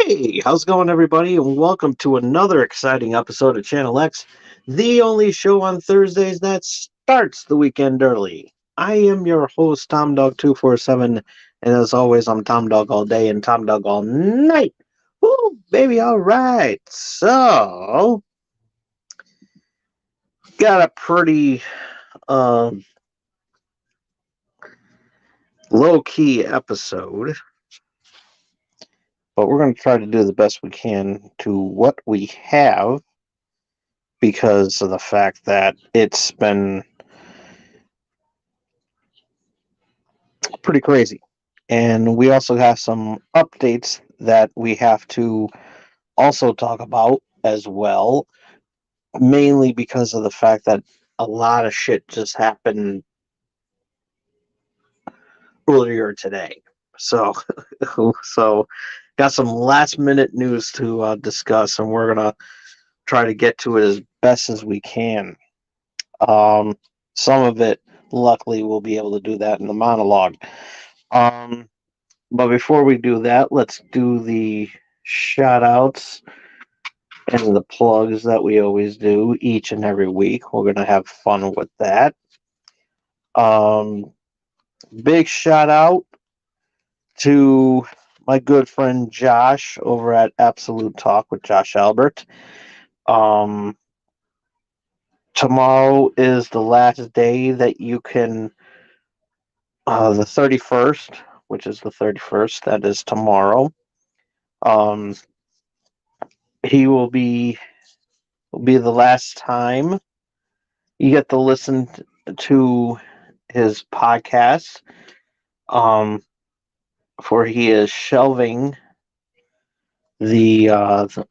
Hey, how's it going, everybody? And welcome to another exciting episode of Channel X, the only show on Thursdays that starts the weekend early. I am your host, Tom Dog 247, and as always, I'm Tom Dog all day and Tom Dog all night. Woo, baby, all right. So, got a pretty um, low key episode, but we're going to try to do the best we can to what we have because of the fact that it's been pretty crazy. And we also have some updates that we have to also talk about as well, mainly because of the fact that a lot of shit just happened earlier today. So, so got some last minute news to discuss, and we're gonna try to get to it as best as we can. Um, some of it, luckily, we'll be able to do that in the monologue. Um, But before we do that, let's do the shout outs and the plugs that we always do each and every week. We're going to have fun with that. Um, Big shout out to my good friend Josh over at Absolute Talk with Josh Albert. Um, Tomorrow is the last day that you can, the 31st, which is the 31st, that is tomorrow. Um, he will be the last time you get to listen to his podcast. Um, for he is shelving the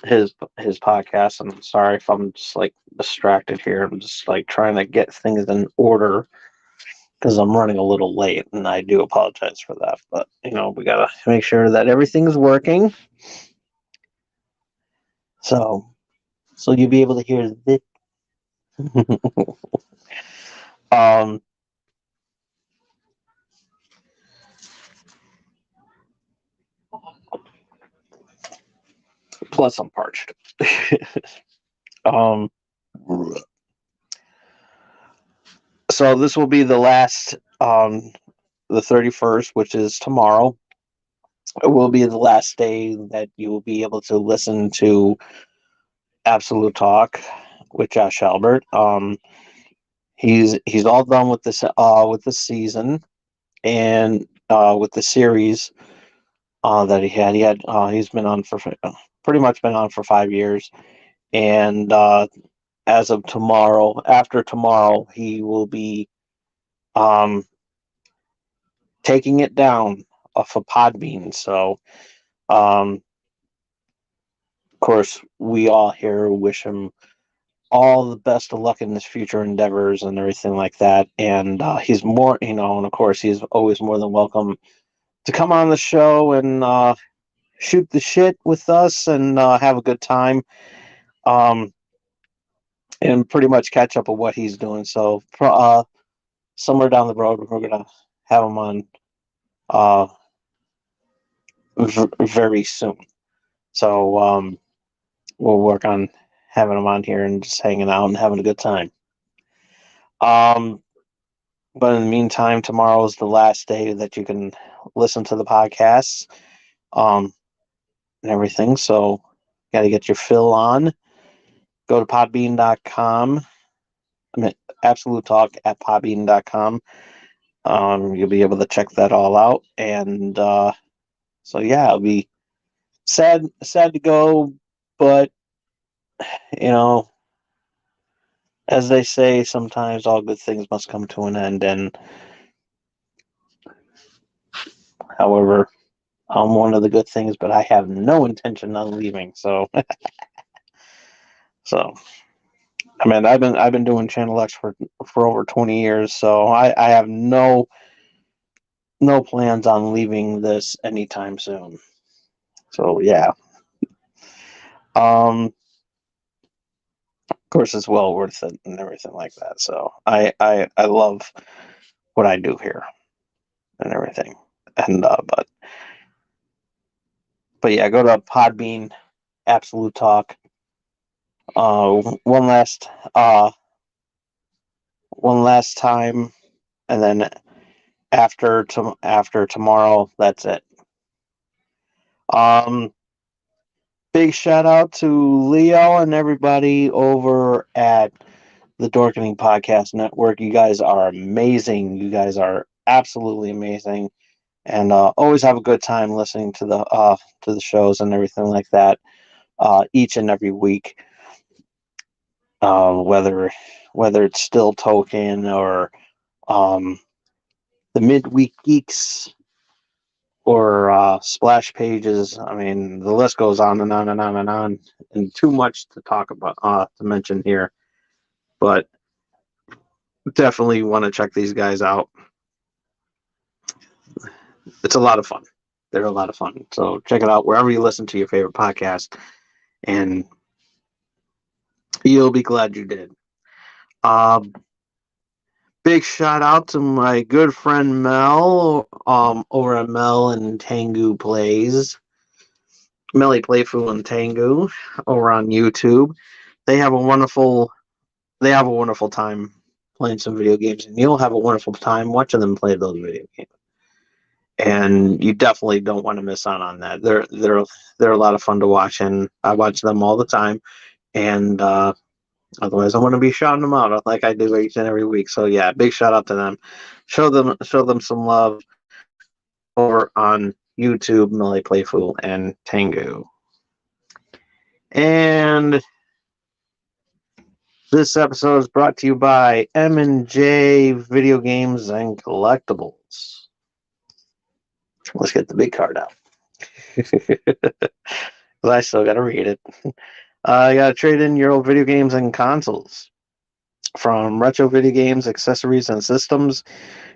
his podcast. I'm sorry if I'm just like distracted here. I'm just like trying to get things in order because I'm running a little late, and I do apologize for that. But we gotta make sure that everything's working. So you'll be able to hear this. um, Plus I'm parched. um, so this will be the last, the 31st, which is tomorrow. It will be the last day that you will be able to listen to Absolute Talk with Josh Albert. He's all done with the season and with the series that he had. He's been on for pretty much been on for 5 years, and as of tomorrow, after tomorrow, he will be um, taking it down off of Podbean. So, of course, we all here wish him all the best of luck in his future endeavors and everything like that. And he's more, and of course, he's always more than welcome to come on the show and shoot the shit with us and have a good time. Um, and pretty much catch up with what he's doing. So, somewhere down the road, we're gonna have him on uh, very soon. So we'll work on having him on here and just hanging out and having a good time. Um, but in the meantime, tomorrow is the last day that you can listen to the podcasts and everything. So got to get your fill on. Go to podbean.com. I mean, Absolute Talk at podbean.com. You'll be able to check that all out. And so, yeah, it'll be sad to go, but you know, as they say, sometimes all good things must come to an end. And however, I'm one of the good things, but I have no intention on leaving. So, so I mean, I've been doing Channel X for over 20 years, so I have no plans on leaving this anytime soon. So yeah, of course it's well worth it and everything like that. So I love what I do here and everything. And But yeah, go to Podbean, Absolute Talk. One last time, and then after tomorrow, that's it. Big shout out to Leo and everybody over at the Dorkening Podcast Network. You guys are amazing. You guys are absolutely amazing, and always have a good time listening to the shows and everything like that. Each and every week, whether it's still Token or the Midweek Geeks or Splash Pages. I mean, the list goes on and on and on and on, and too much to talk about to mention here. But definitely want to check these guys out. It's a lot of fun. They're a lot of fun. So check it out wherever you listen to your favorite podcast, and you'll be glad you did. Big shout out to my good friend Mel, over at Mel and Tengu Plays. Melly Playful and Tengu over on YouTube. They have a wonderful time playing some video games, and you'll have a wonderful time watching them play those video games. And you definitely don't want to miss out on that. They're a lot of fun to watch, and I watch them all the time. And otherwise, I want to be shouting them out like I do each and every week. So yeah, big shout out to them. Show them some love over on YouTube, Melly Playful and Tengu. And this episode is brought to you by M&J Video Games and Collectibles. Let's get the big card out. I still got to read it. You got to trade in your old video games and consoles. From retro video games, accessories, and systems,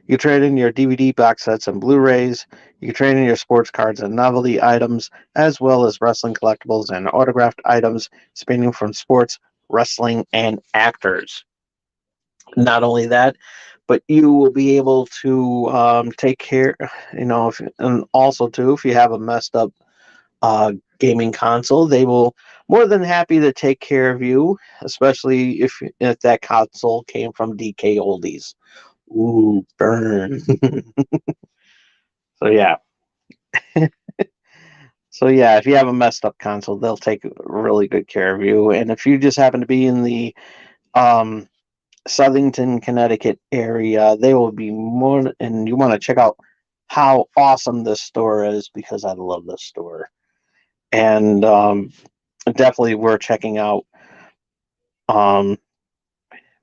you trade in your DVD box sets and Blu-rays. You can trade in your sports cards and novelty items, as well as wrestling collectibles and autographed items spanning from sports, wrestling, and actors. Not only that, but you will be able to take care, and also too, if you have a messed up gaming console, they will more than happy to take care of you, especially if that console came from DK Oldies. Ooh, burn. So yeah. So yeah, if you have a messed up console, they'll take really good care of you. And if you just happen to be in the Southington, Connecticut area, they will be more, and you want to check out how awesome this store is, because I love this store. And definitely worth checking out,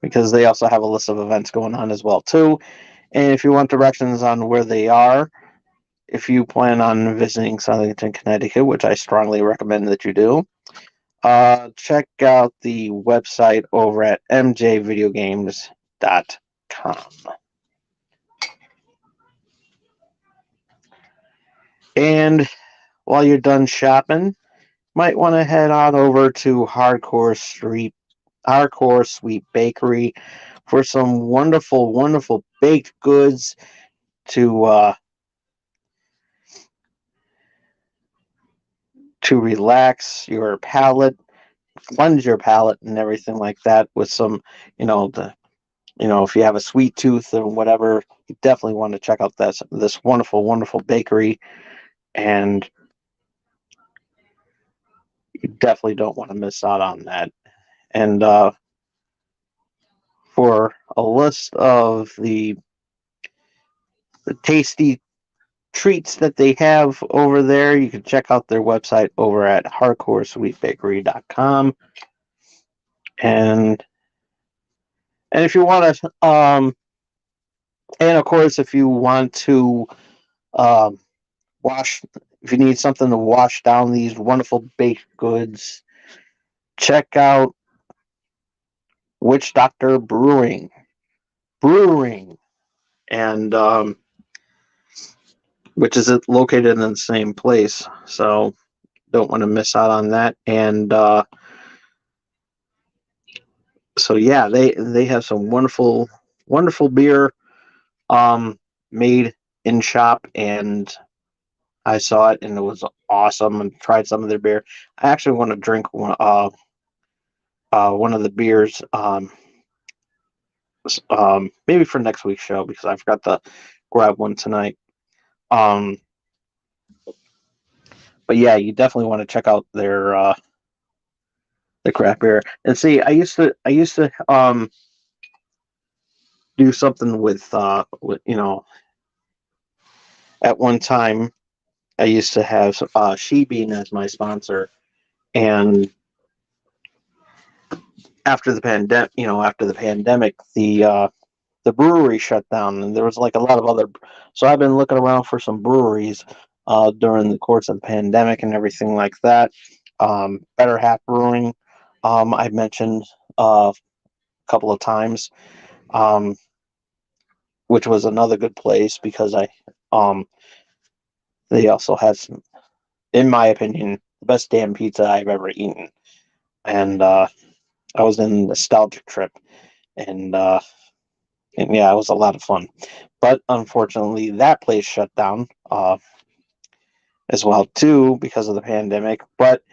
because they also have a list of events going on as well too. And if you want directions on where they are, if you plan on visiting Southington, Connecticut, which I strongly recommend that you do, check out the website over at mjvideogames.com. And while you're done shopping, might want to head on over to Hardcore Sweet Bakery for some wonderful, wonderful baked goods to relax your palate, cleanse your palate, and everything like that. With some, if you have a sweet tooth or whatever, you definitely want to check out this wonderful, wonderful bakery, and you definitely don't want to miss out on that. And for a list of the tasty treats that they have over there, you can check out their website over at hardcoresweetbakery.com. And if you want to, and of course, if you want to if you need something to wash down these wonderful baked goods, check out Witch Doctor Brewing, and which is located in the same place. So don't want to miss out on that. And so yeah, they have some wonderful beer made in shop, and I saw it and it was awesome, and tried some of their beer. I actually want to drink one of the beers, maybe for next week's show because I forgot to grab one tonight. Um, but yeah, you definitely want to check out their the craft beer. And see, I used to do something with at one time I used to have She Bean as my sponsor, and after the pandemic, the brewery shut down, and there was like a lot of other. So I've been looking around for some breweries during the course of the pandemic and everything like that. Better Half Brewing, I've mentioned a couple of times, um, which was another good place because um, they also had some, in my opinion, the best damn pizza I've ever eaten, and I was in a nostalgic trip, and and yeah, it was a lot of fun. But unfortunately, that place shut down as well too because of the pandemic. But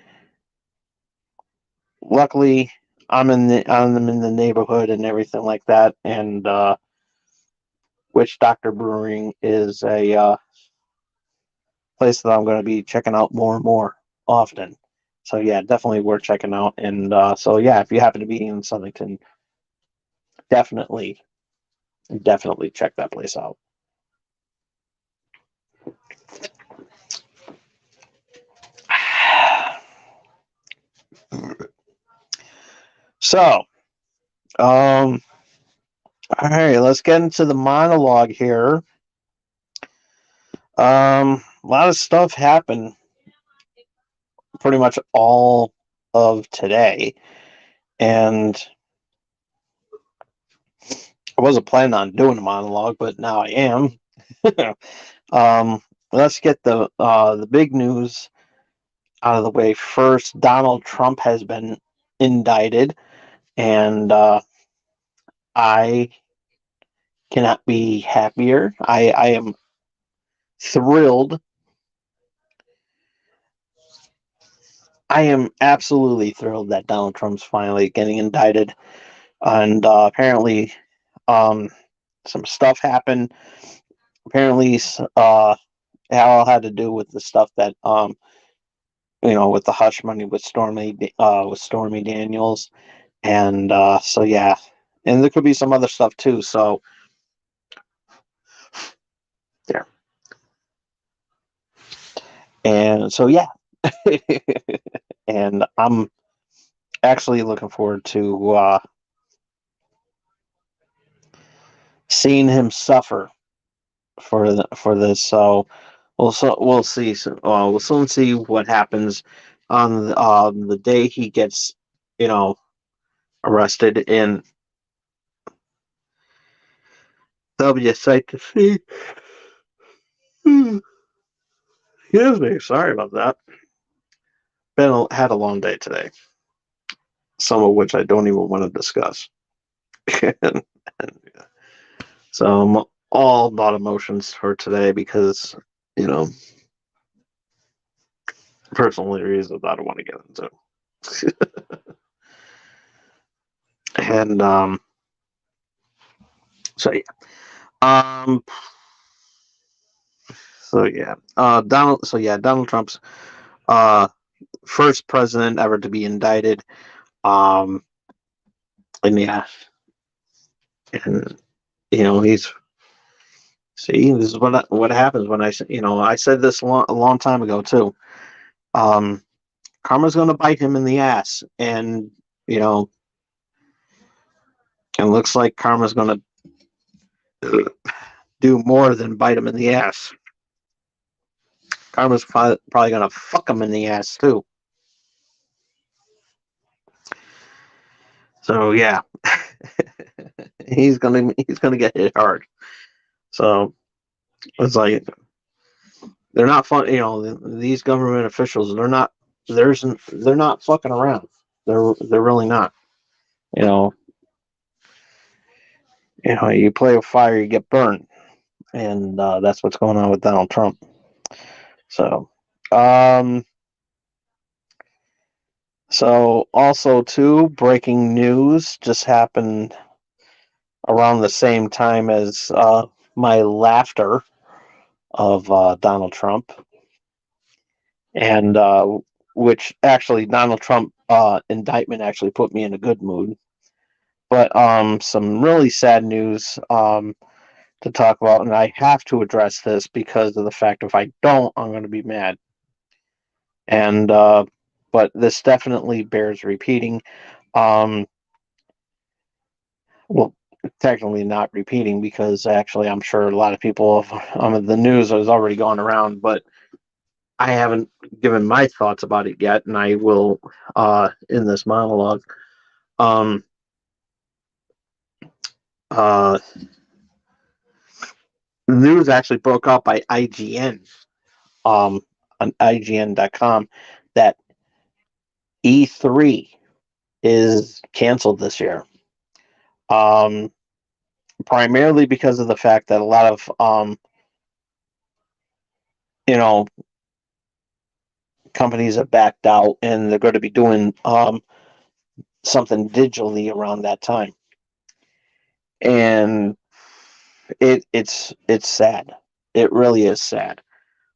luckily, I'm in the neighborhood and everything like that. And Witch Doctor Brewing is a place that I'm going to be checking out more and more often. So yeah, definitely worth checking out. And so yeah, if you happen to be in Southington, definitely definitely check that place out. So, all right, let's get into the monologue here. A lot of stuff happened pretty much all of today, and I wasn't planning on doing a monologue, but now I am. um, let's get the big news out of the way first. Donald Trump has been indicted, and I cannot be happier. I am thrilled. I am absolutely thrilled that Donald Trump's finally getting indicted, and apparently, um, some stuff happened. Apparently, it all had to do with the stuff that with the hush money with Stormy Daniels, and so yeah, and there could be some other stuff too. So there, and so yeah, and I'm actually looking forward to seeing him suffer for this. So we'll see. We'll soon see what happens on the day he gets, you know, arrested, and that'll be a sight to see. Excuse me. Sorry about that. Had a long day today, some of which I don't even want to discuss. And so I'm all about emotions for today because you know personal reasons I don't want to get into. And so yeah. Um Donald Trump's uh first president ever to be indicted. Um and yeah, and he's see this is what happens when I said this a long time ago too. Um Karma's going to bite him in the ass, and you know, it looks like Karma's going to do more than bite him in the ass. Karma's probably going to fuck him in the ass too. So yeah, he's gonna get hit hard. So it's like they're not fun. These government officials, they're not fucking around. They're really not. You know, you play with fire, you get burned, and that's what's going on with Donald Trump. So, um, so also too, breaking news just happened around the same time as my laughter of Donald Trump, and which actually Donald Trump indictment actually put me in a good mood. But some really sad news to talk about, and I have to address this because of the fact if I don't, I'm going to be mad. And but this definitely bears repeating. Um, well, technically not repeating because actually I'm sure a lot of people have, the news has already gone around, but I haven't given my thoughts about it yet, and I will in this monologue. Um, uh, the news actually broke out by IGN um, on IGN.com that E3 is canceled this year. Um, Primarily because of the fact that a lot of you know companies have backed out and they're going to be doing something digitally around that time, and it's sad. It really is sad.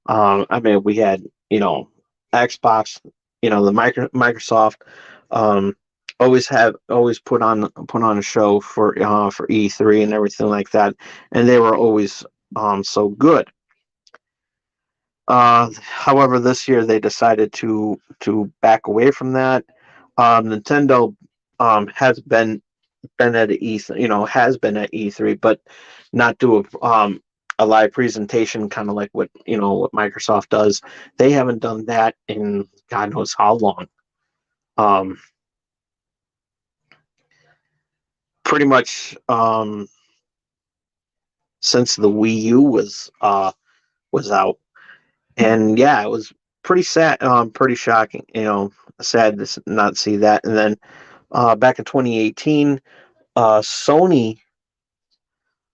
I mean, we had Xbox, the Microsoft, um, always put on a show for E3 and everything like that, and they were always so good. However, this year they decided to back away from that. Nintendo has been at has been at E3, but not do a live presentation, kind of like what Microsoft does. They haven't done that in God knows how long. Um, Pretty much since the Wii U was out, and yeah, it was pretty sad, pretty shocking. Sad to not see that. And then back in 2018, Sony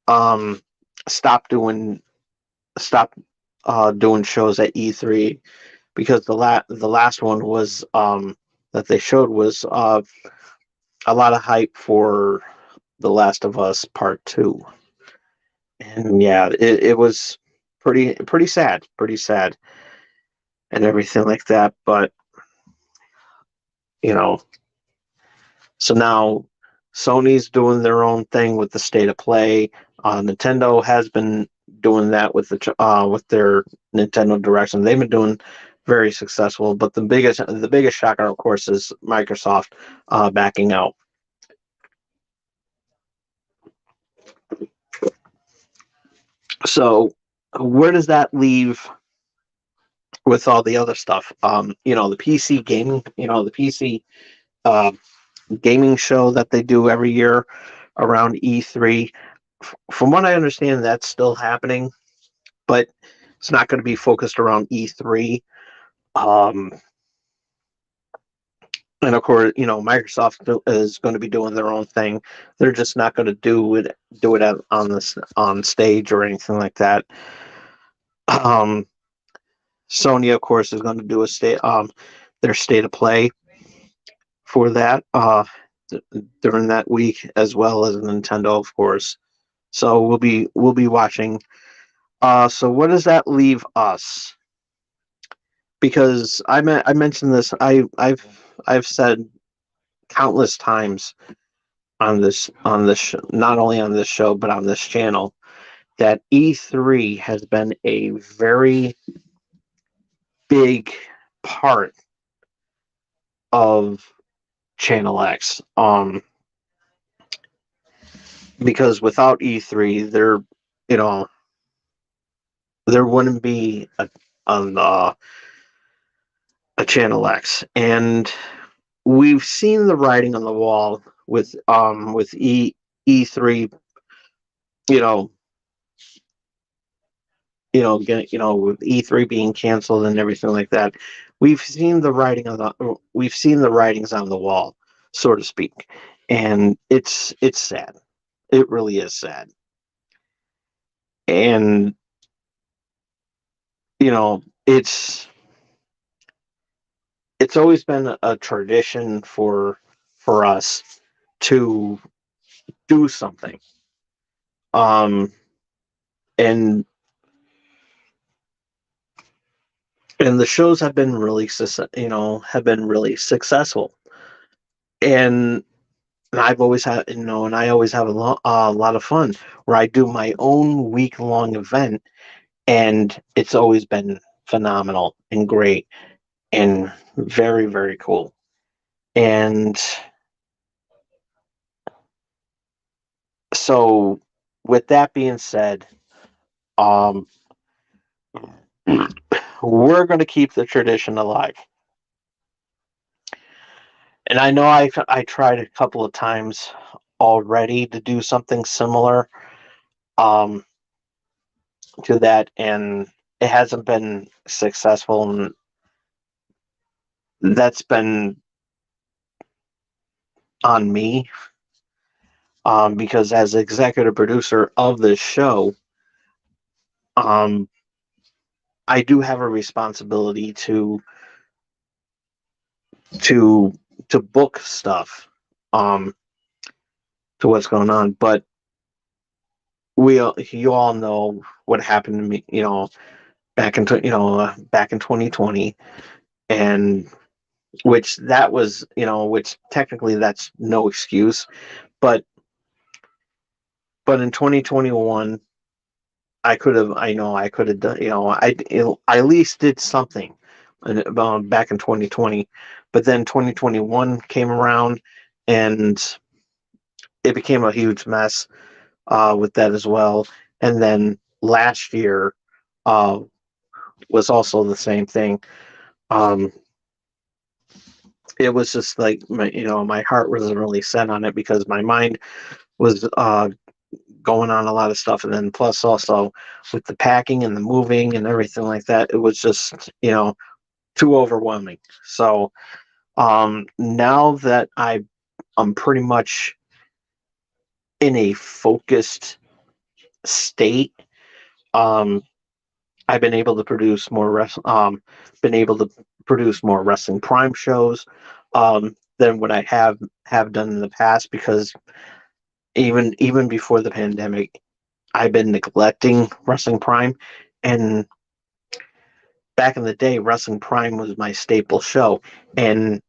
um, stopped doing stopped doing shows at E3 because the last one was that they showed was a lot of hype for The Last of Us Part Two, and yeah, it was pretty sad, and everything like that. But you know, so now Sony's doing their own thing with the State of Play. Nintendo has been doing that with their Nintendo Directs, and they've been doing very successful. But the biggest shocker, of course, is Microsoft backing out. So where does that leave with all the other stuff? The PC gaming, the PC uh, gaming show that they do every year around E3. From what I understand, that's still happening, but it's not going to be focused around E3. Um, and of course, Microsoft is going to be doing their own thing. They're just not going to do it on stage or anything like that. Um, Sony, of course, is going to do their state of play for that during that week, as well as Nintendo, of course. So we'll be watching. So what does that leave us? Because I mentioned this. I've said countless times on this not only on this show but on this channel that E3 has been a very big part of Channel X. Because without E3, you know there wouldn't be a Channel X, and we've seen the writing on the wall with E3, you know, with E3 being canceled and everything like that. We've seen the writings on the wall, so to speak, and it's sad. It really is sad, and you know. it's it's always been a tradition for us to do something. Um, and and the shows have been really have been really successful. And I've always had, and I always have a lot of fun where I do my own week long event, and it's always been phenomenal and great and very, very cool. And so, with that being said, um, we're going to keep the tradition alive. And I know I tried a couple of times already to do something similar um, to that, and it hasn't been successful. And that's been on me because as executive producer of this show, um, I do have a responsibility to to book stuff um, to what's going on. But you all know what happened to me, back in 2020, and which technically that's no excuse, but in 2021 I could have done, I at least did something back in 2020, but then 2021 came around and it became a huge mess with that as well. And then last year uh, was also the same thing. Um, it was just like my heart wasn't really set on it because my mind was going on a lot of stuff, and then plus also with the packing and the moving and everything like that, it was just too overwhelming. So now that I'm pretty much in a focused state, um, I've been able to produce more Wrestling Prime shows than what I have done in the past because even before the pandemic, I've been neglecting Wrestling Prime, and back in the day, Wrestling Prime was my staple show, and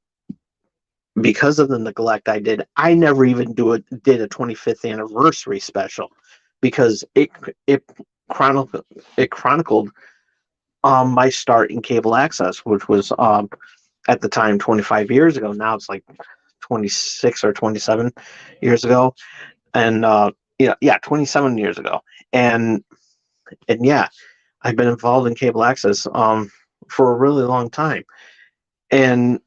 because of the neglect I did, I never even did a 25th anniversary special because it chronicled my start in cable access, which was at the time 25 years ago. Now it's like 26 or 27 years ago, and 27 years ago, and yeah, I've been involved in cable access for a really long time, and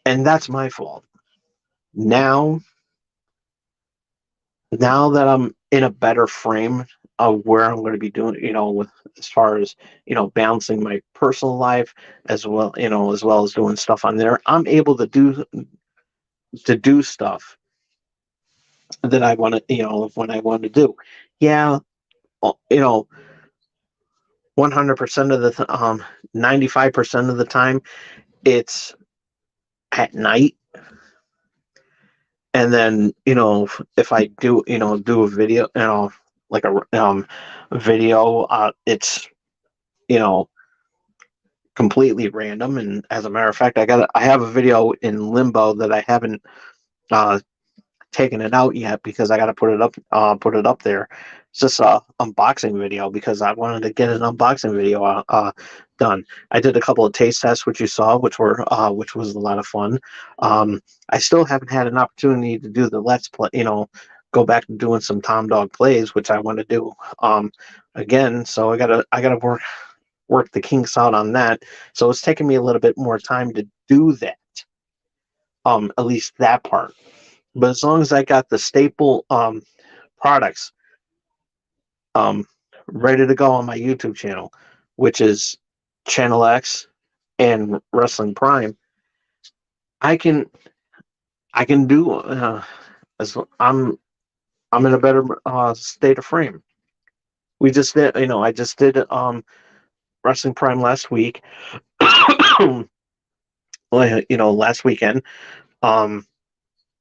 that's my fault. Now that I'm in a better frame of where I'm going to be doing, with as far as balancing my personal life as well as doing stuff on there, I'm able to do stuff that I want to, when I want to do. Yeah, 100% of the 95% of the time it's at night, and then if I do a video, like a video, it's you know completely random. And as a matter of fact, I have a video in limbo that I haven't uh taken it out yet because I got to put it up there. It's just a unboxing video because I wanted to get an unboxing video done. I did a couple of taste tests, which you saw, which was a lot of fun. I still haven't had an opportunity to do the let's play. Go back to doing some Tom Dog plays, which I want to do again. So I gotta work the kinks out on that. So it's taking me a little bit more time to do that. At least that part. But as long as I got the staple products um, ready to go on my YouTube channel, which is Channel X and Wrestling Prime, I can do as I'm in a better state of frame. We just did, I just did Wrestling Prime last week, last weekend, um,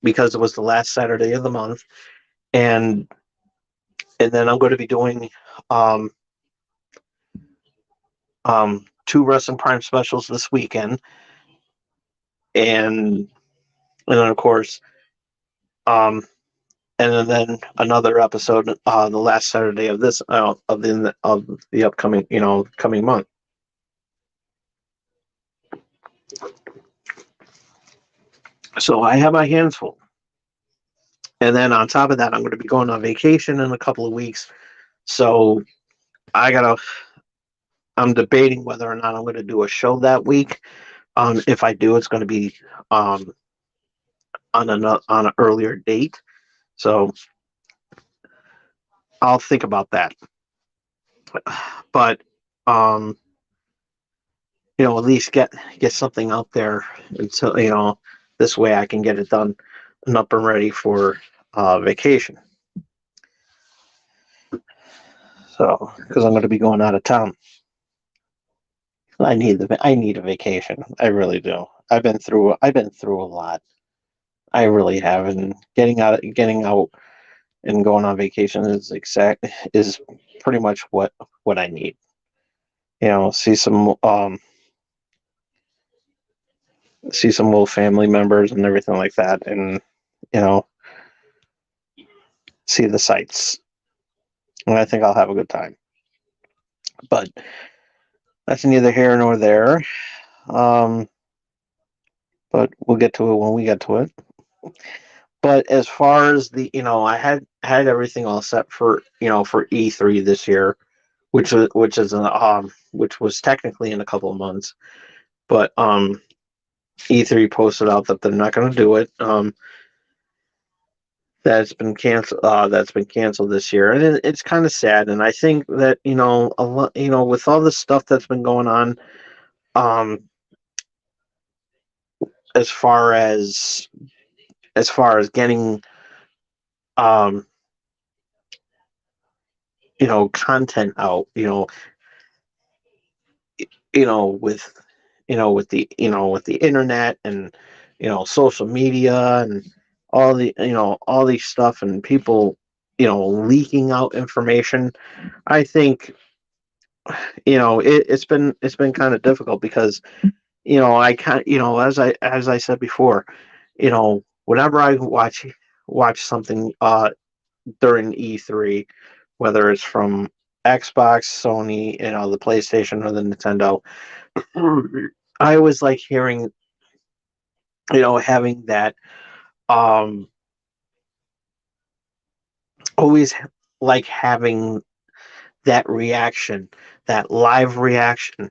because it was the last Saturday of the month, and then I'm going to be doing um, two Wrestling Prime specials this weekend, and then of course, um, and then another episode the last Saturday of this of the upcoming coming month. So I have my hands full. And then on top of that, I'm going to be going on vacation in a couple of weeks. So I gotta. I'm debating whether or not I'm going to do a show that week. If I do, it's going to be um, on an earlier date. So I'll think about that. But um, at least get something out there until this way I can get it done and up and ready for vacation. So because I'm going to be going out of town. I need a vacation. I really do. I've been through a lot. I really have, and getting out and going on vacation is pretty much what I need. See some old family members and everything like that, and you know see the sights. And I think I'll have a good time. But that's neither here nor there. Um, but we'll get to it when we get to it. But as far as I had everything all set for E3 this year, which was technically in a couple of months, but E3 posted out that they're not going to do it. That's been canceled. That's been canceled this year, and it's kind of sad. And I think that a lot, with all the stuff that's been going on, um, as far as getting um content out, with with the internet and social media and all these stuff and people leaking out information. I think it's been kind of difficult because I kind as I said before, whenever I watch something during E3, whether it's from Xbox, Sony, the PlayStation or the Nintendo, I always like hearing, having that, um, always like having that reaction, that live reaction,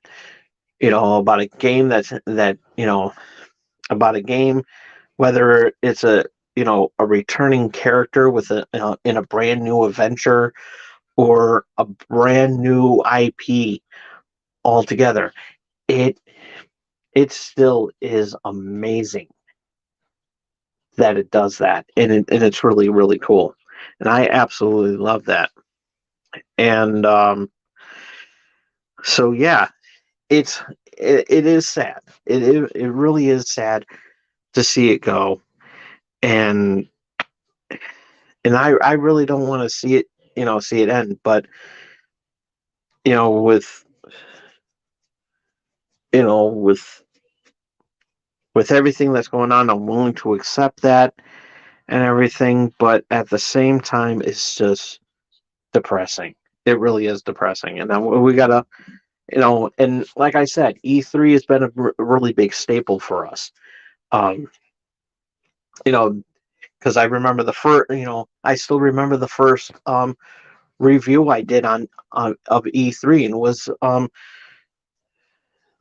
about a game about a game, whether it's a returning character with in a brand new adventure or a brand new IP altogether. It it still is amazing that it does that, and it's really really cool, and I absolutely love that. And so yeah, it is sad. It really is sad to see it go, and I really don't want to see it end, but with you know with with everything that's going on, I'm willing to accept that and everything, but at the same time, it's just depressing. It really is depressing, and then we gotta, and like I said, E3 has been a really big staple for us. Um, you know, because I remember I still remember the first review I did on of E3, and it was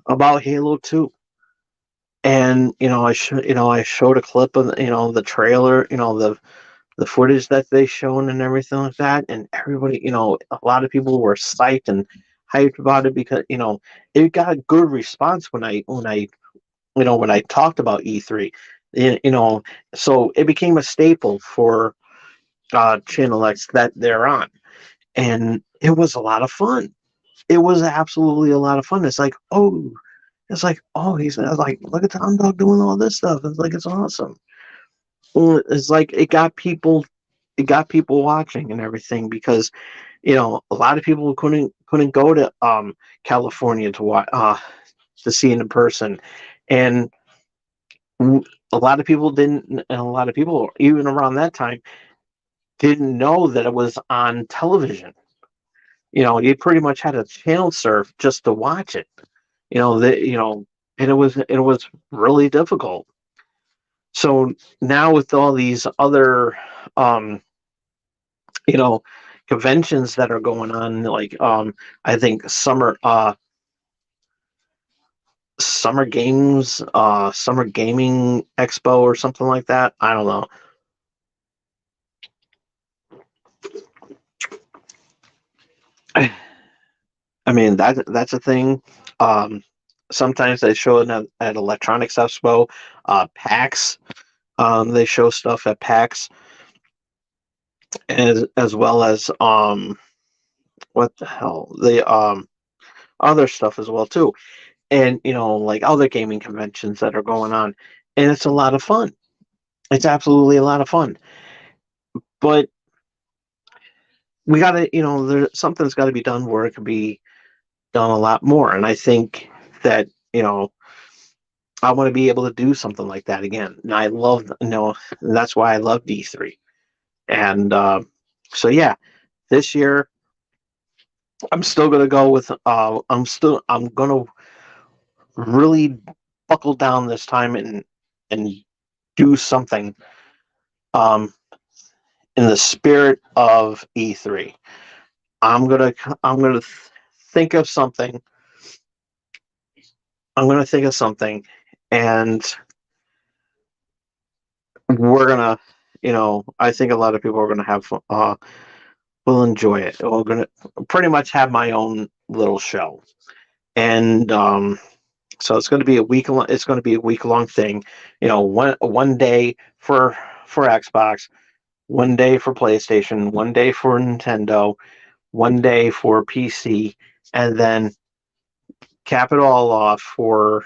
about Halo 2. And I showed a clip of the trailer, the footage that they shown and everything like that, and everybody, a lot of people were psyched and hyped about it because it got a good response when I talked about E3. you know so it became a staple for Channel X that they're on, and it was a lot of fun. it was absolutely a lot of fun. It's like, he's like, look at Tom Dog doing all this stuff. It's like, it's awesome. It's like it got people watching and everything because a lot of people couldn't go to California to watch to see it in person, and a lot of people didn't, and a lot of people even around that time didn't know that it was on television. You pretty much had to channel surf just to watch it. And it was really difficult. So now with all these other um, you know conventions that are going on, like I think summer games, summer gaming expo or something like that. I don't know. I mean that's a thing. Um, Sometimes they show it at Electronics Expo, PAX. They show stuff at PAX as well as what the hell the other stuff as well too, and like other gaming conventions that are going on, and it's a lot of fun. It's absolutely a lot of fun, but we gotta something's got to be done where it can be done a lot more, and I think that I want to be able to do something like that again. And I love, that's why I love D3. And so, yeah, this year I'm still gonna go with. I'm gonna really buckle down this time and do something um in the spirit of E3. I'm gonna I'm gonna think of something. I'm gonna think of something, and we're gonna. I think a lot of people are gonna have will enjoy it. We're gonna pretty much have my own little show, and so it's going to be a week. It's going to be a week long thing. One day for Xbox, one day for PlayStation, one day for Nintendo, one day for PC, and then cap it all off for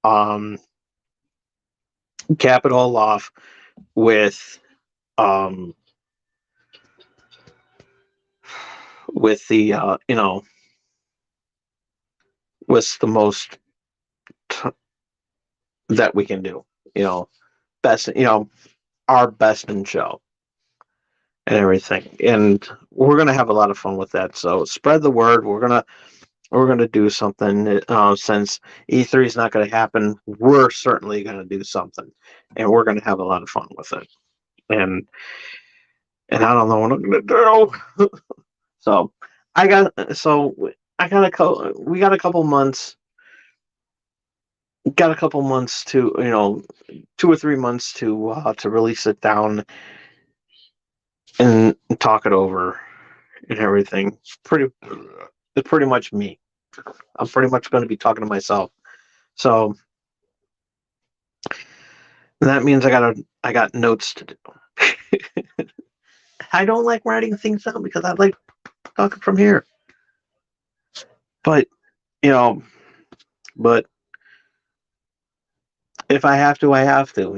um cap it all off with um with the with the most t- that we can do. You know, best. Our best in show and everything, and we're gonna have a lot of fun with that. So spread the word. We're gonna do something. Since E3 is not gonna happen, we're certainly gonna do something, and we're gonna have a lot of fun with it. And I don't know what I'm gonna do. So I got we got a couple months. Got a couple months to 2 or 3 months to really sit down and talk it over and everything. It's pretty much me. I'm pretty much going to be talking to myself. So that means I got notes to do. I don't like writing things down because I like talking from here. But you know, but if I have to, I have to.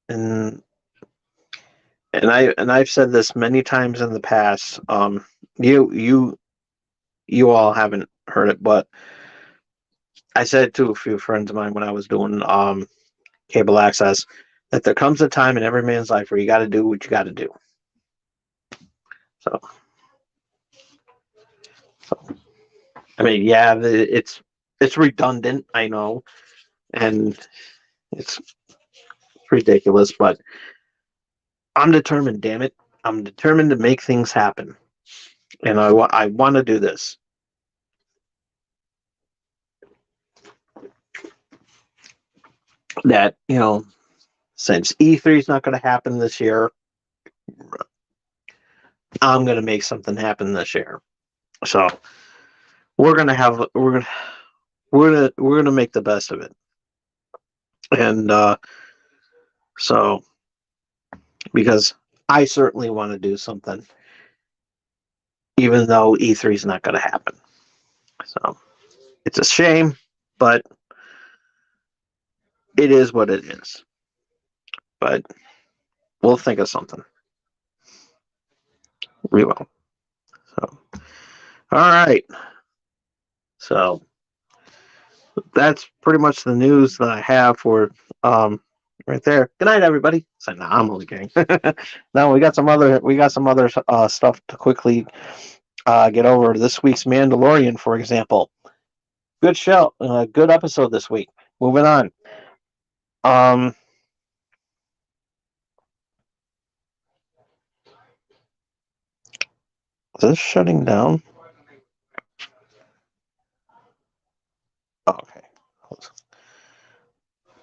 And I've said this many times in the past. You all haven't heard it, but I said to a few friends of mine when I was doing cable access that there comes a time in every man's life where you got to do what you got to do. So, so I mean, yeah, it's redundant, I know, and it's ridiculous, but I'm determined. Damn it, I'm determined to make things happen, and I want to do this. That since E3 is not going to happen this year, I'm going to make something happen this year. So we're gonna make the best of it, and so because I certainly want to do something, even though E3 is not going to happen. So it's a shame, but it is what it is. But we'll think of something. We will. So, all right. So that's pretty much the news that I have for right there. Good night, everybody. So, nah, I'm only kidding. No, we got some other stuff to quickly get over. This week's Mandalorian, for example. Good show, good episode this week. Moving on. Um, is this shutting down? Oh, okay.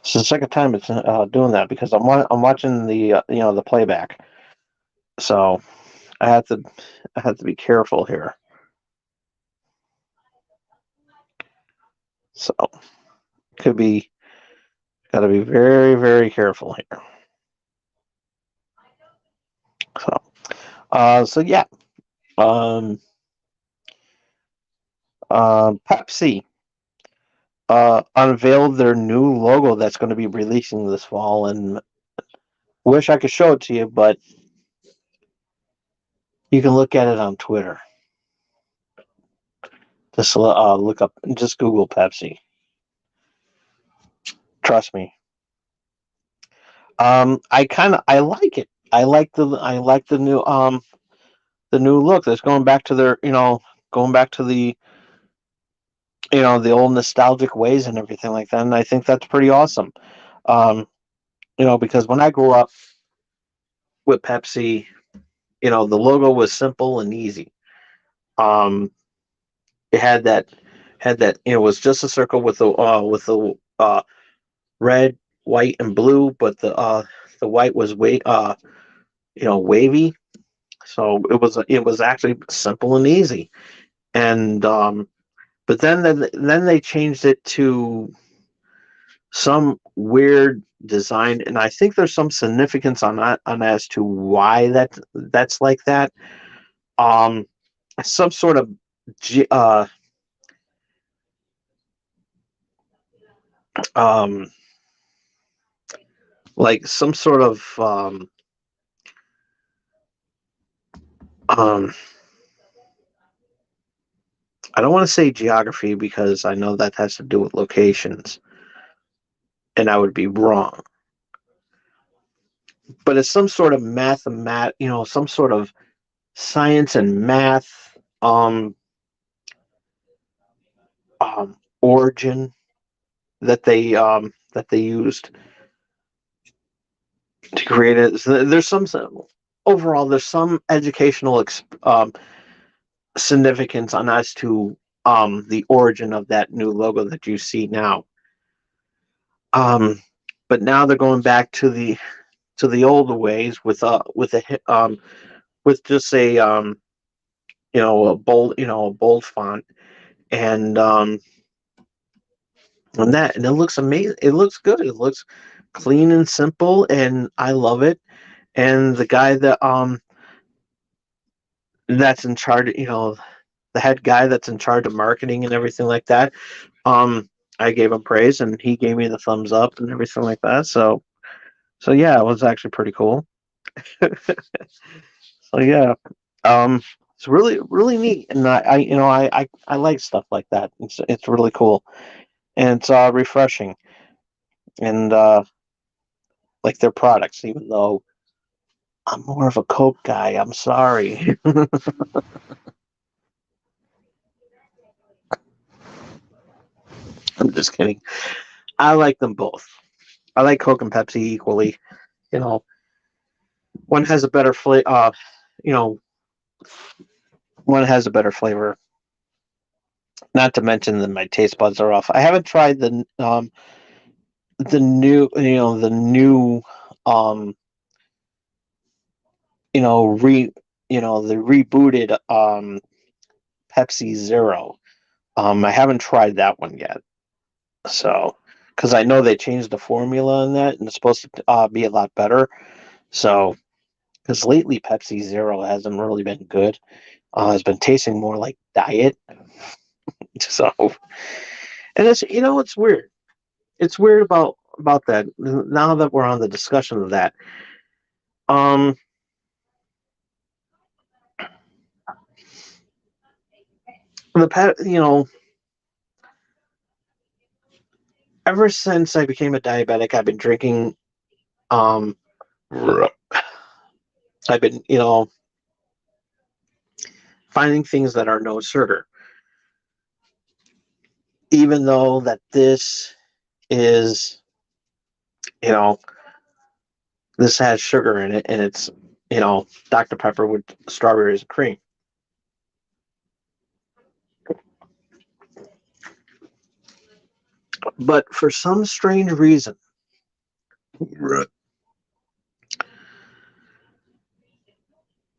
It's the second time it's doing that because I'm watching the the playback, so I have to be careful here. So could be got to be very very careful here. So yeah. Um, Pepsi unveiled their new logo that's going to be releasing this fall, and wish I could show it to you, but you can look at it on Twitter. Just look up, just Google Pepsi. Trust me. I like it. I like the new look. That's going back to going back to the old nostalgic ways and everything like that. And I think that's pretty awesome. Um, because when I grew up with Pepsi, the logo was simple and easy. Um, it had that it was just a circle with the red, white, and blue, but the white was wavy. So it was actually simple and easy. And but then they changed it to some weird design, and I think there's some significance on that on as to why that's like that. Um, some sort of ge- uh um like some sort of um I don't want to say geography because I know that has to do with locations, and I would be wrong. But it's some sort of some sort of science and math origin that they used to create it. So there's some overall there's some educational significance on as to the origin of that new logo that you see now. Um, but now they're going back to the older ways with just a bold font and and it looks amazing. It looks good. It looks clean and simple, and I love it. And the guy that's in charge, the head guy that's in charge of marketing and everything like that, I gave him praise, and he gave me the thumbs up and everything like that. So yeah, it was actually pretty cool. So yeah, it's really really neat, and I like stuff like that. It's really cool, and it's refreshing, and like their products, even though I'm more of a Coke guy. I'm sorry. I'm just kidding. I like them both. I like Coke and Pepsi equally. You know, one has a better flavor. You know, one has a better flavor. Not to mention that my taste buds are off. I haven't tried the new um the rebooted Pepsi Zero. I haven't tried that one yet. So, because I know they changed the formula in that, and it's supposed to be a lot better. So, because lately Pepsi Zero hasn't really been good. It's been tasting more like diet. So, and it's it's weird. It's weird about that. Now that we're on the discussion of that, um, ever since I became a diabetic, I've been drinking. Um, I've been finding things that are no sugar, even though that this is you know this has sugar in it, and it's Dr Pepper with strawberries and cream. But for some strange reason,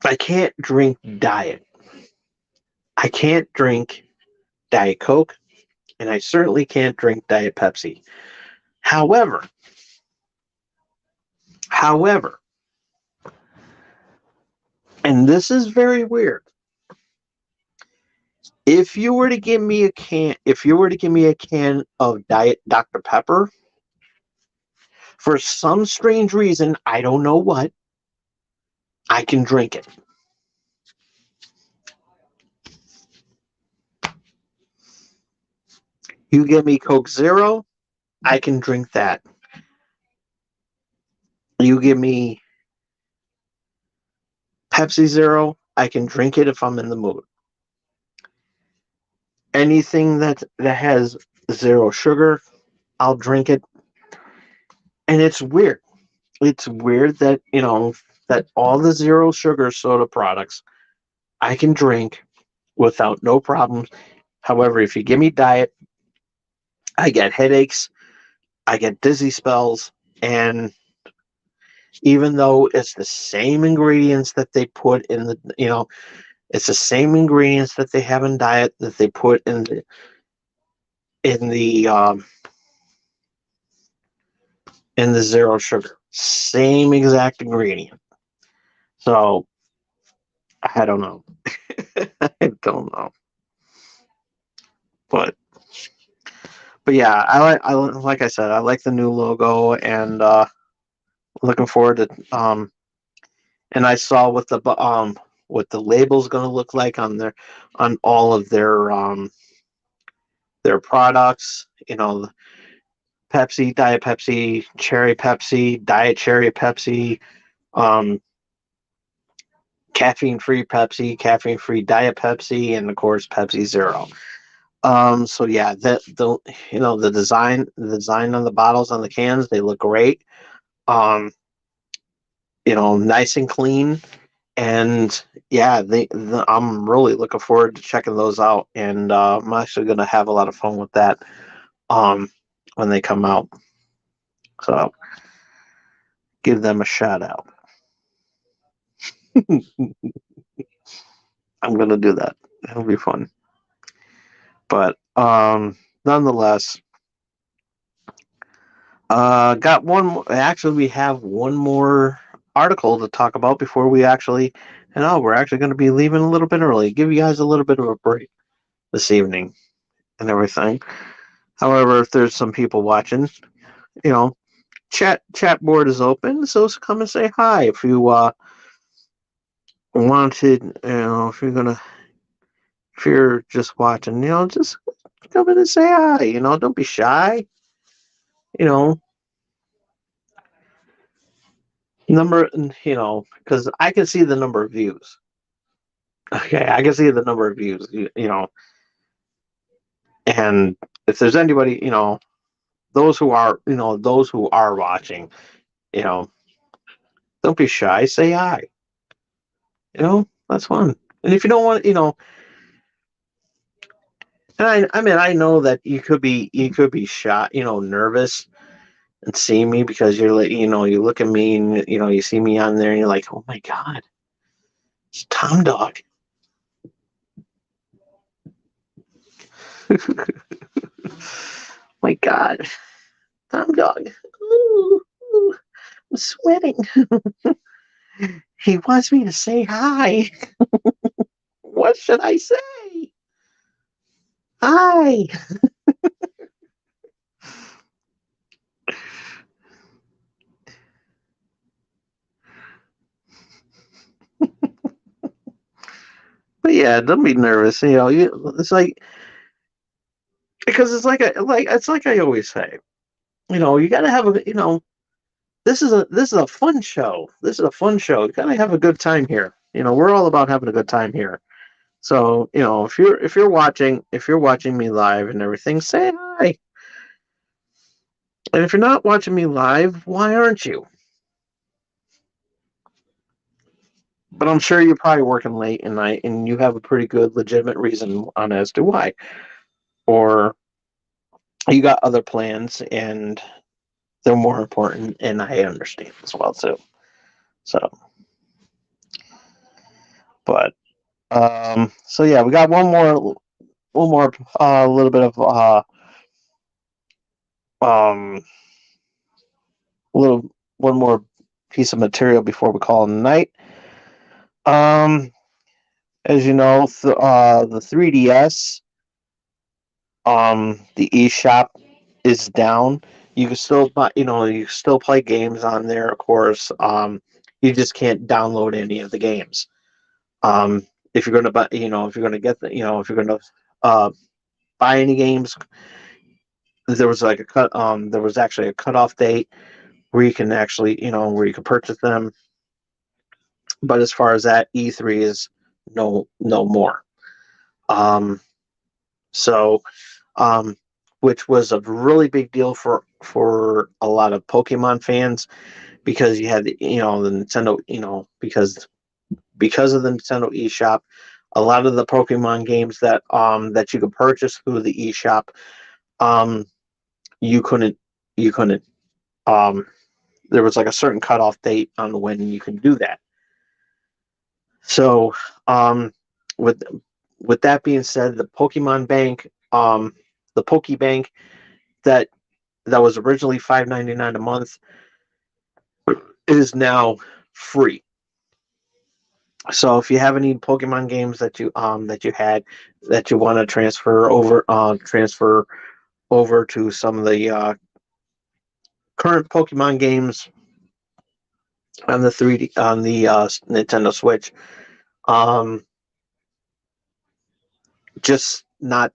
I can't drink diet. I can't drink Diet Coke, and I certainly can't drink Diet Pepsi. However, however, and this is very weird. If you were to give me a can of Diet Dr Pepper, for some strange reason, I don't know what, I can drink it. You give me Coke Zero, I can drink that. You give me Pepsi Zero, I can drink it if I'm in the mood. Anything that has zero sugar, I'll drink it. And it's weird. It's weird that, that all the zero sugar soda products I can drink without no problems. However, if you give me diet, I get headaches, I get dizzy spells, and even though it's the same ingredients that they put in it's the same ingredients that they have in diet that they put in the um, in the zero sugar, same exact ingredient. So I don't know. I don't know, but yeah, like I said, I like the new logo, and looking forward to and I saw what the label's going to look like on all of their products. Pepsi, Diet Pepsi, Cherry Pepsi, Diet Cherry Pepsi, um, caffeine free Pepsi, caffeine free Diet Pepsi, and of course Pepsi Zero. So yeah, the design on the bottles on the cans, they look great. Um, nice and clean, and yeah, I'm really looking forward to checking those out, and I'm actually going to have a lot of fun with that um, when they come out. So give them a shout out. I'm going to do that. It'll be fun. But nonetheless, got one. Actually, we have one more article to talk about before we actually. We're actually going to be leaving a little bit early. Give you guys a little bit of a break this evening and everything. However, if there's some people watching, you know, chat board is open, so come and say hi if you wanted. If you're just watching, just come in and say hi. Don't be shy. You know, number. Because I can see the number of views. Okay, I can see the number of views. And if there's anybody, those who are watching, you know, don't be shy. Say hi. That's fun. And if you don't want, and I mean, I know that you could be shy, nervous and see me because you're like, you look at me and you see me on there and you're like, oh my god, it's Tom Dog. My god, Tom Dog. Ooh, ooh, I'm sweating. He wants me to say hi. What should I say? Hi. But yeah, don't be nervous. It's like because it's like I always say. You got to have a this is a fun show. This is a fun show. You got to have a good time here. We're all about having a good time here. So if you're watching me live and everything, say hi. And if you're not watching me live, why aren't you? But I'm sure you're probably working late at night, and you have a pretty good, legitimate reason on as to why, or you got other plans, and they're more important, and I understand as well too. So, but so yeah, we got one more, little bit of um, little one more piece of material before we call it a night. Um, as you know, the 3DS, the eShop is down. You can still buy, you can still play games on there, of course. You just can't download any of the games. Um, if you're going to buy, if you're going to get if you're going to uh, buy any games, there was actually a cutoff date where you can actually, where you can purchase them. But as far as that, E3 is no more. Um, so, um, which was a really big deal for a lot of Pokemon fans because you had the Nintendo, because of the Nintendo eShop, a lot of the Pokemon games that you could purchase through the eShop, um, you couldn't you couldn't um, there was like a certain cutoff date on when you can do that. So, um, with with that being said, the Pokebank that was originally $5.99 a month is now free. So if you have any Pokemon games that you had that you want to transfer over to some of the current Pokemon games on the 3D on the Nintendo Switch, um, just not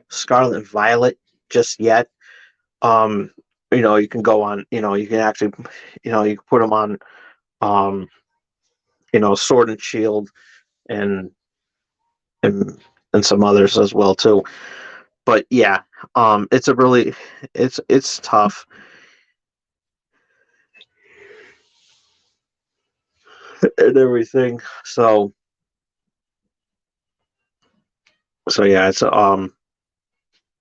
Scarlet and Violet just yet. Um, you can go on. You can actually, you can put them on. Um, Sword and Shield and and and some others as well too. But yeah, it's tough and everything. So yeah,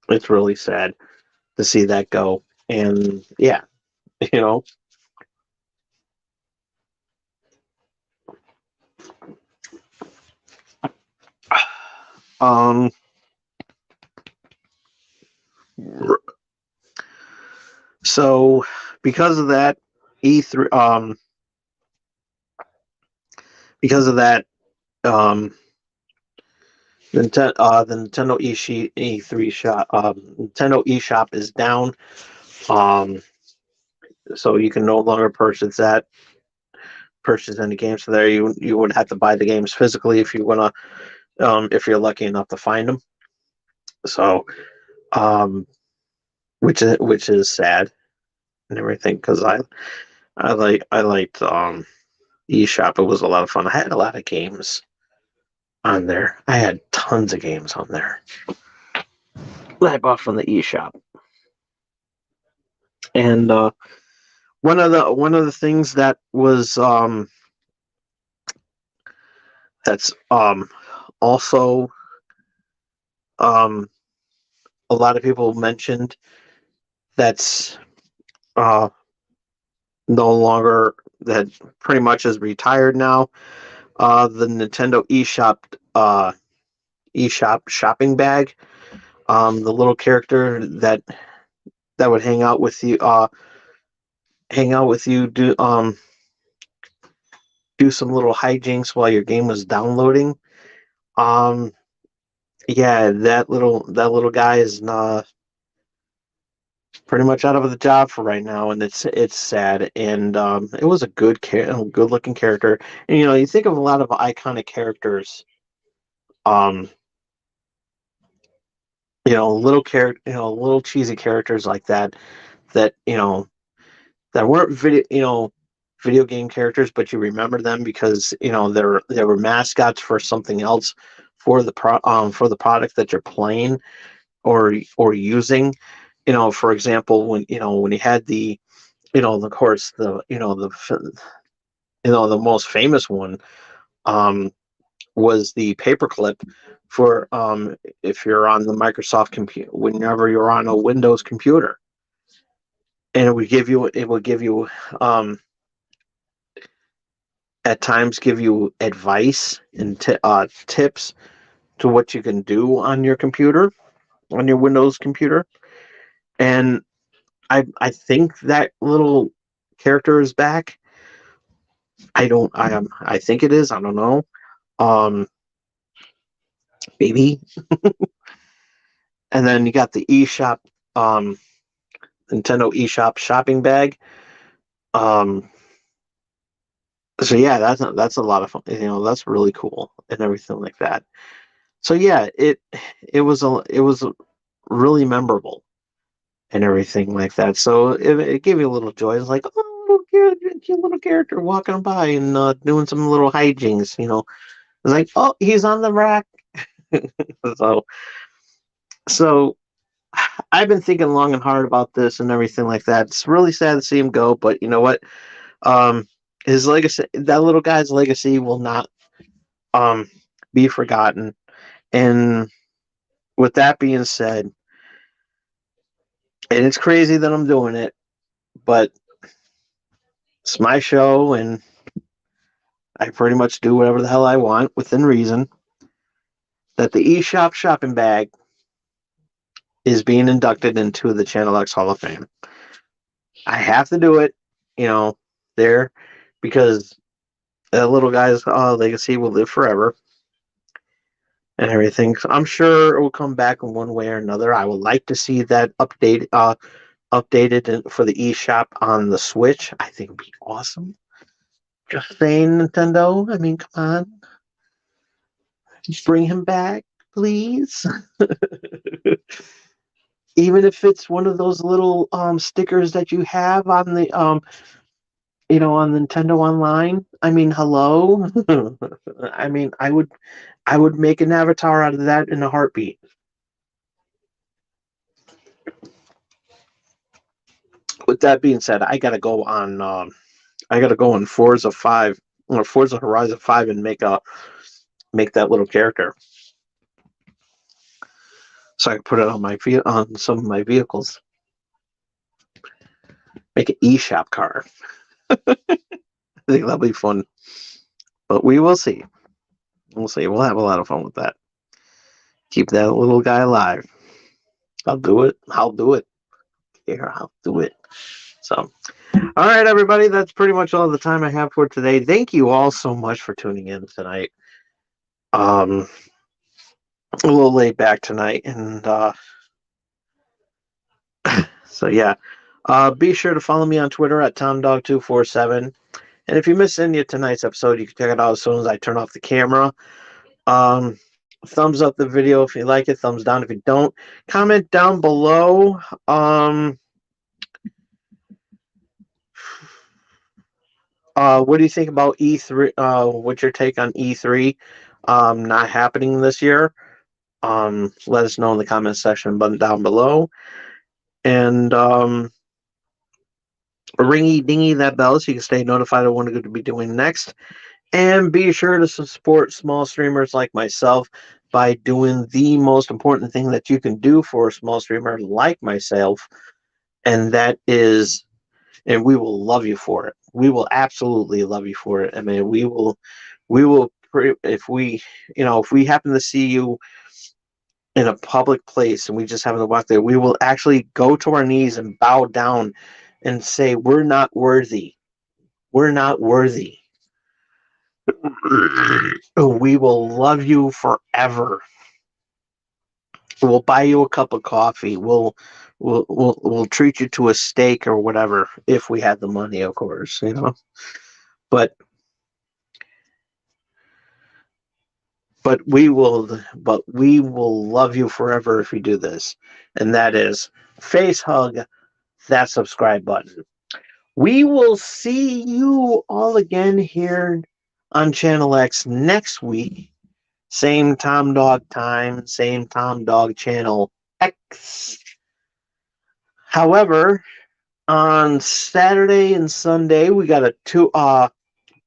it's really sad to see that go. And yeah, you know, um, so because of that, E3, because of that, um, the Nintendo E3 shop, Nintendo eShop is down. Um, so you can no longer purchase any games there. You would have to buy the games physically if you wanna, if you're lucky enough to find them. So, um, which is sad and everything because I liked eShop. It was a lot of fun. I had a lot of games on there. I had tons of games on there that I bought from the eShop. And one of the things that's also um a lot of people mentioned that's uh no longer that pretty much is retired now. The Nintendo eShop shopping bag. The little character that would hang out with you, do some little hijinks while your game was downloading. Um, Yeah, that little guy is pretty much out of the job for right now, and it's sad. And it was a good looking character. And you think of a lot of iconic characters. Um, little cheesy characters like that. That that weren't video game characters, but you remember them because they were mascots for something else for the product that you're playing or using. For example, when you had of course the most famous one um was the paperclip for if you're on the Microsoft computer, whenever you're on a Windows computer, and it would give you um at times give you advice and tips to what you can do on your computer, on your Windows computer. And I think that little character is back. I think it is. I don't know. Um, maybe. And then you got the eShop, um, Nintendo eShop shopping bag. Um, so yeah, that's a lot of fun. That's really cool and everything like that. So yeah, it was really memorable and everything like that. So it gave you a little joy. It's like, oh, cute little character walking by and doing some little hijinks. It's like, oh, he's on the rack. so so I've been thinking long and hard about this and everything like that. It's really sad to see him go, but you know what? Um, his legacy, that little guy's legacy, will not um be forgotten. And with that being said, and it's crazy that I'm doing it, but it's my show, and I pretty much do whatever the hell I want within reason. That the eShop shopping bag is being inducted into the Channel X Hall of Fame. I have to do it, you know, there because that little guy's legacy will live forever and everything. So I'm sure it will come back in one way or another. I would like to see that updated for the eShop on the Switch. I think it would be awesome. Just saying, Nintendo. I mean, come on, just bring him back, please. Even if it's one of those little stickers that you have on the on Nintendo Online. I mean, hello. I mean, I would make an avatar out of that in a heartbeat. With that being said, I gotta go on Forza 5 or Forza Horizon 5 and make that little character so I can put it on some of my vehicles. Make an eShop car. I think that'll be fun. But we will see. We'll see. We'll have a lot of fun with that. Keep that little guy alive. I'll do it. I'll do it. Here, I'll do it. So, all right, everybody. That's pretty much all the time I have for today. Thank you all so much for tuning in tonight. Um, a little laid back tonight, and so yeah. Be sure to follow me on Twitter at TomDog247. And if you missed any of tonight's episode, you can check it out as soon as I turn off the camera. Um, thumbs up the video if you like it. Thumbs down if you don't. Comment down below. What do you think about E3? What's your take on E3 not happening this year? Let us know in the comment section button down below. And ringy dingy that bell so you can stay notified of what I'm going to be doing next. And be sure to support small streamers like myself by doing the most important thing that you can do for a small streamer like myself, and that is, and we will love you for it. We will absolutely love you for it. I mean, if we happen to see you in a public place and we just happen to walk there, we will actually go to our knees and bow down and say, "We're not worthy. We're not worthy." We will love you forever. We'll buy you a cup of coffee. We'll treat you to a steak or whatever if we had the money, of course, you know. But but we will love you forever if you do this. And that is face hug that subscribe button. We will see you all again here on Channel X next week. Same Tom Dog time, same Tom Dog Channel X. However, on Saturday and Sunday, we got a two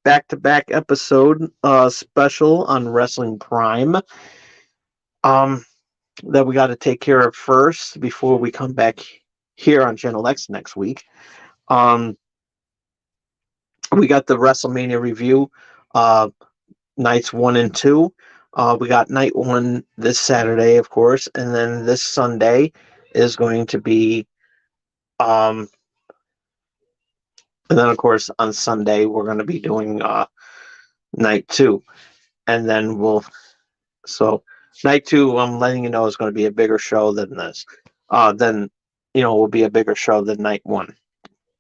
back-to-back episode special on Wrestling Prime. That we got to take care of first before we come back here on Channel X next week. Um, we got the WrestleMania review, nights 1 and 2. We got night 1 this Saturday, of course, and then this Sunday is going to be, and then of course on Sunday we're going to be doing night 2, and then so night 2. I'm letting you know is going to be a bigger show than this. Then will be a bigger show than night 1.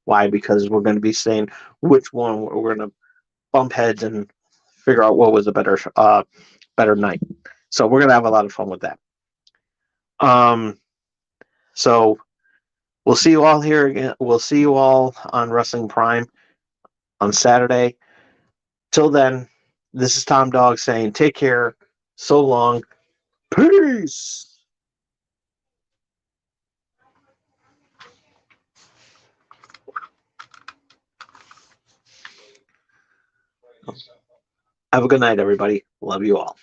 Why? Because we're going to be saying which one we're going to bump heads and figure out what was a better night. So we're gonna have a lot of fun with that. So we'll see you all here again. We'll see you all on Wrestling Prime on Saturday. Till then, this is Tom Dog saying take care. So long. Peace. Have a good night, everybody. Love you all.